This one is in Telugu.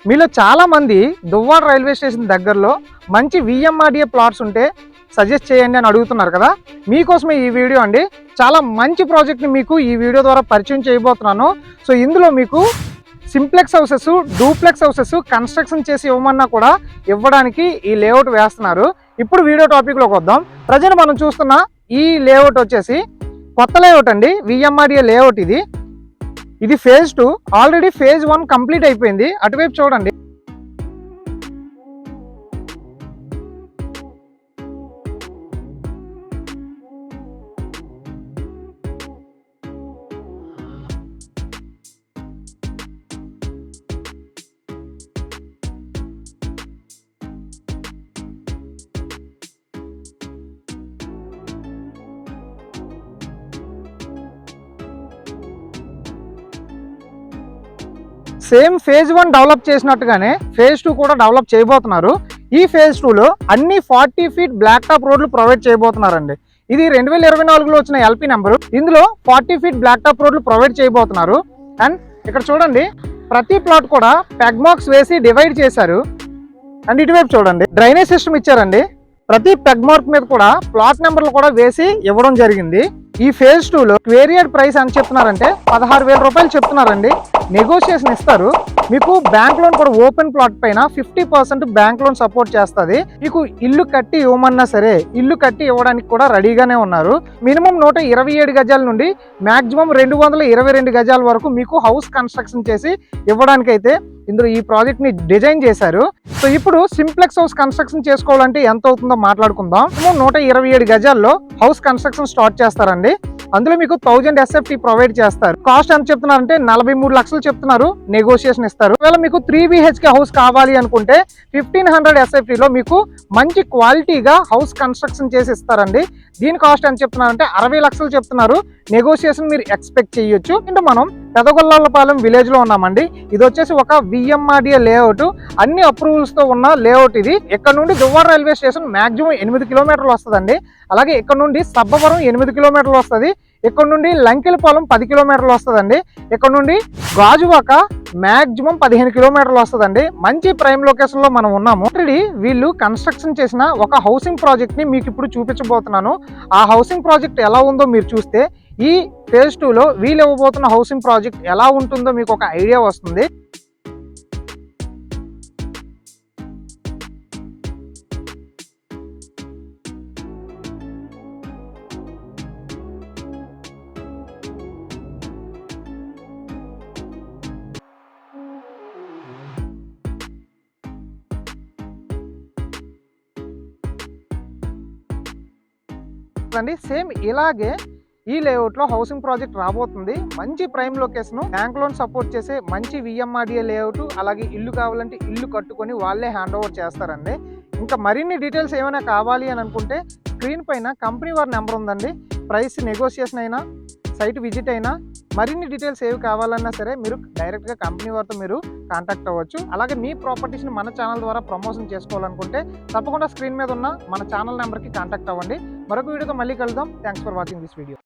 మీలో చాలా మంది దువ్వాడ రైల్వే స్టేషన్ దగ్గరలో మంచి విఎంఆర్డిఏ ప్లాట్స్ ఉంటే సజెస్ట్ చేయండి అని అడుగుతున్నారు కదా. మీకోసమే ఈ వీడియో అండి. చాలా మంచి ప్రాజెక్ట్ని మీకు ఈ వీడియో ద్వారా పరిచయం చేయబోతున్నాను. సో ఇందులో మీకు simplex houses, duplex houses construction చేసి ఇవ్వమన్నా కూడా ఇవ్వడానికి ఈ లేఅవుట్ వేస్తున్నారు. ఇప్పుడు వీడియో టాపిక్లోకి వద్దాం. ప్రజెంట్ మనం చూస్తున్న ఈ లేఅవుట్ వచ్చేసి కొత్త లేఅవుట్ అండి, విఎంఆర్డిఏ లేఅవుట్. ఇది ఫేజ్ 2. ఆల్రెడీ ఫేజ్ 1 కంప్లీట్ అయిపోయింది. అటువైపు చూడండి. సేమ్ ఫేజ్ 1 డెవలప్ చేసినట్టుగానే ఫేజ్ 2 కూడా డెవలప్ చేయబోతున్నారు. ఈ ఫేజ్ 2లో అన్ని 40 ఫీట్ బ్లాక్ టాప్ రోడ్లు ప్రొవైడ్ చేయబోతున్నారండి. ఇది 2024లో వచ్చిన ఎల్పి నెంబరు. ఇందులో 40 ఫీట్ బ్లాక్ టాప్ రోడ్లు ప్రొవైడ్ చేయబోతున్నారు. అండ్ ఇక్కడ చూడండి, ప్రతి ప్లాట్ కూడా పెగ్ మార్క్స్ వేసి డివైడ్ చేశారు. అండ్ ఇటువైపు చూడండి, డ్రైనేజ్ సిస్టమ్ ఇచ్చారండి. ప్రతి పెగ్ మార్క్ మీద కూడా ప్లాట్ నెంబర్లు కూడా వేసి ఇవ్వడం జరిగింది. ఈ ఫేజ్ 2లో క్వేరియడ్ ప్రైస్ అని చెప్తున్నారంటే 16,000 రూపాయలు చెప్తున్నారండి. నెగోషియేషన్ ఇస్తారు. మీకు బ్యాంక్ లోన్ కూడా ఓపెన్ ప్లాట్ పైన 50% బ్యాంక్ లోన్ సపోర్ట్ చేస్తుంది. మీకు ఇల్లు కట్టి ఇవ్వమన్నా సరే ఇల్లు కట్టి ఇవ్వడానికి కూడా రెడీగానే ఉన్నారు. మినిమం 127 గజాల నుండి మాక్సిమం 222 గజాల వరకు మీకు హౌస్ కన్స్ట్రక్షన్ చేసి ఇవ్వడానికి అయితే ఇందులో ఈ ప్రాజెక్ట్ ని డిజైన్ చేశారు. సో ఇప్పుడు సింప్లెక్స్ హౌస్ కన్స్ట్రక్షన్ చేసుకోవాలంటే ఎంత అవుతుందో మాట్లాడుకుందాం. 127 గజాల్లో హౌస్ కన్స్ట్రక్షన్ స్టార్ట్ చేస్తారండి. అందులో మీకు 1000 SFT ప్రొవైడ్ చేస్తారు. కాస్ట్ ఎంత చెప్తున్నారంటే 43 లక్షలు చెప్తున్నారు. నెగోషియేషన్ ఇస్తారు. ఒకవేళ మీకు 3 BHK హౌస్ కావాలి అనుకుంటే 1500 SFT లో మీకు మంచి క్వాలిటీగా హౌస్ కన్స్ట్రక్షన్ చేసి ఇస్తారండి. దీని కాస్ట్ ఎంత చెప్తున్నారంటే 60 లక్షలు చెప్తున్నారు. నెగోషియేషన్ మీరు ఎక్స్పెక్ట్ చేయొచ్చు. అంటే మనం పెదగొల్లపాలెం విలేజ్ లో ఉన్నామండి. ఇది వచ్చేసి ఒక విఎంఆర్డిఏ లేఅవుట్, అన్ని అప్రూవల్స్ తో ఉన్న లేఅవుట్. ఇది ఇక్కడ నుండి దువ్వాడ రైల్వే స్టేషన్ మాక్సిమం 8 కిలోమీటర్లు వస్తుందండి. అలాగే ఇక్కడ నుండి సబ్బవరం 8 కిలోమీటర్లు వస్తుంది. ఇక్కడ నుండి లంకెలపాలెం 10 కిలోమీటర్లు వస్తుందండి. ఇక్కడ నుండి గాజువాక మాక్సిమం 15 కిలోమీటర్లు వస్తుందండి. మంచి ప్రైమ్ లొకేషన్ లో మనం ఉన్నాము. ఆల్రెడీ వీళ్ళు కన్స్ట్రక్షన్ చేసిన ఒక హౌసింగ్ ప్రాజెక్ట్ ని మీకు ఇప్పుడు చూపించబోతున్నాను. ఆ హౌసింగ్ ప్రాజెక్ట్ ఎలా ఉందో మీరు చూస్తే ఈ ఫేజ్ 2లో వీళ్ళు ఇవ్వబోతున్న హౌసింగ్ ప్రాజెక్ట్ ఎలా ఉంటుందో మీకు ఒక ఐడియా వస్తుంది. సేమ్ ఇలాగే ఈ లేఅవుట్ లో హౌసింగ్ ప్రాజెక్ట్ రాబోతుంది. మంచి prime location, bank loan support చేసే మంచి విఎంఆర్డిఏ లేఅవుట్. అలాగే ఇల్లు కావాలంటే ఇల్లు కట్టుకొని వాళ్ళే హ్యాండ్ ఓవర్ చేస్తారండి. ఇంకా మరిన్ని డీటెయిల్స్ ఏమైనా కావాలి అని అనుకుంటే స్క్రీన్ పైన కంపెనీ వారి నెంబర్ ఉందండి. ప్రైస్ నెగోషియేషన్ అయినా, సైట్ విజిట్ అయినా, మరిన్ని డీటెయిల్స్ ఏవి కావాలన్నా సరే మీరు డైరెక్ట్గా కంపెనీ వారితో మీరు కాంటాక్ట్ అవ్వచ్చు. అలాగే మీ ప్రాపర్టీస్ని మన ఛానల్ ద్వారా ప్రమోషన్ చేసుకోవాలనుకుంటే తప్పకుండా స్క్రీన్ మీద ఉన్న మన ఛానల్ నెంబర్కి కాంటాక్ట్ అవ్వండి. మరొక వీడియోతో మళ్ళీ కలుద్దాం. Thanks for watching this video.